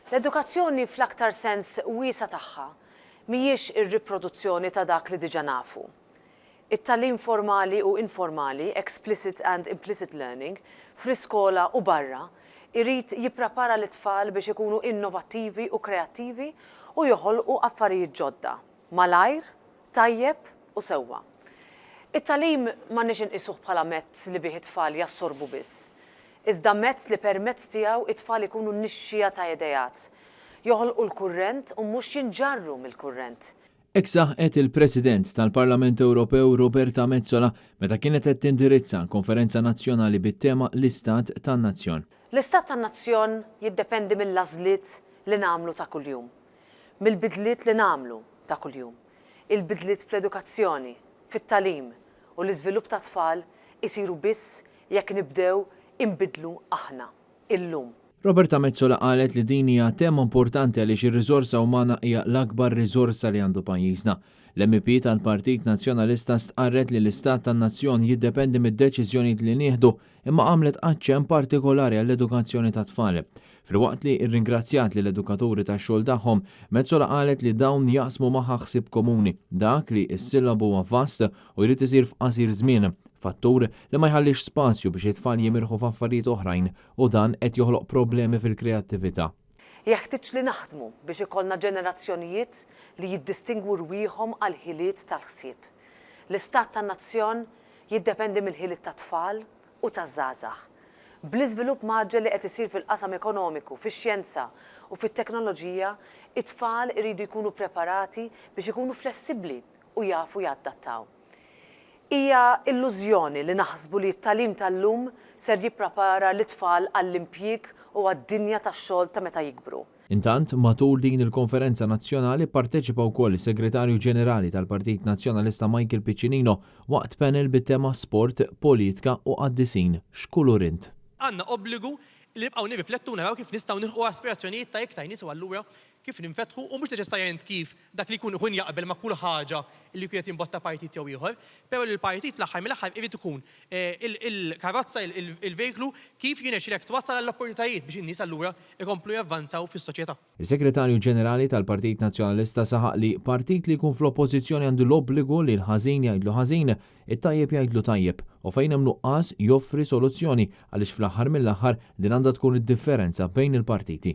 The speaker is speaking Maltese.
L-edukazzjoni fl-aktar sens wiesa tagħha mhijiex ir-riproduzzjoni ta' dak li diġà nafu. It-tagħlim formali u informali, explicit and implicit learning, fl-iskola u barra, irid jipprepara l-tfal biex ikunu innovattivi u kreattivi u joħolqu affarijiet ġodda, malajr, tajjeb u sewwa. It-tagħlim m'għandniex inqisuh bħala mezz li bih it-tfal jassorbu biss. Iżda mezz li permezz tiegħu it-tfal ikunu nixxija ta' idejat, joħolqu l-kurrent u mhux jinġarru mill-kurrent. Eksaħ qed il-President tal-Parlament Ewropew Roberta Metsola meta kienet qed tindirizza konferenza nazzjonali bit-tema l-Istat tan-Nazzjon. L-Istat tan-Nazzjon jiddependi mill-għażliet li nagħmlu ta' kuljum, mill-bidliet li nagħmlu ta' kuljum, il-bidliet fl-edukazzjoni, fit-tagħlim u l-iżvilupp ta' tfal isiru biss jekk nibdew inbidlu aħna illum. Roberta Metsola qalet li din hija tema importanti għaliex ir-riżorsa umana hija l-akbar riżorsa li għandu pajjiżna. L-MP tal-Partit Nazzjonalista stqarret li l-Istat tan-Nazzjon jiddependi mid-deċiżjonijiet li nieħdu imma għamlet aċċenn partikolari għall-edukazzjoni tat tfal. Filwaqt li rringrazzjat lill edukaturi tax-xogħol tagħhom, Metsola qalet li dawn jaqsmu magħha ħsieb komuni, dak li s-sillabu huwa vast u jrid isir f'qasir żmien. Fattur li ma jħallix spazju biex it-tfal jimirħu f'affarijiet oħrajn u dan qed joħloq problemi fil-kreattività. Jeħtieġ li naħdmu biex ikollna ġenerazzjonijiet li jiddistingwu rwieħhom għal ħiliet tal-ħsieb. L-Istat tan-Nazzjon jiddependi mill-ħiliet tat-tfal u taż-żgħażagħ. Bl-iżvilupp maġġel li qed isir fil-qasam ekonomiku, fix-xjenza u fit-teknoloġija, it-tfal iridu jkunu preparati biex ikunu flessibbli u jafu jaddattaw. Hija illużjoni li naħsbu li t-tagħlim tal-lum ser jipprepara l-itfal għall-impjieg u għad-dinja tax-xogħol ta' meta jikbru. Intant, matul din il-konferenza nazzjonali parteċipa wkoll is-Segretarju Ġenerali tal-Partit Nazzjonalista Michael Piccinino waqt panel bit-tema sport, politika u qaddisin x'kulurint. Għandna obbligu li nibqgħu nirriflettu naraw kif nistgħu nilħu aspirazzjonijiet ta' iktar nies u allura kif ninfetħu u mhux neċessarjament kif dak li jkun jaqbel ma' kull ħaġa li kienet imbotta partit jew ieħor, però l-partit l-aħħar mill-aħħar irid ikun il-karozza il-vehiklu kif jirnexxielek twassal għall-opportunitajiet biex in-nies allura ikomplu javvanzaw fis-soċjetà. Is-Segretarju Ġenerali tal-Partit Nazzjonalista saħaq li partit li jkun fl-oppożizzjoni għandu l-obbligu li l-ħażin jgħidlu ħażin, it-tajjeb jgħidlu tajjeb u fejn hemm nuqqas joffri soluzzjoni għaliex fl-aħħar mill-aħħar din għandha tkun id-differenza bejn il-partiti.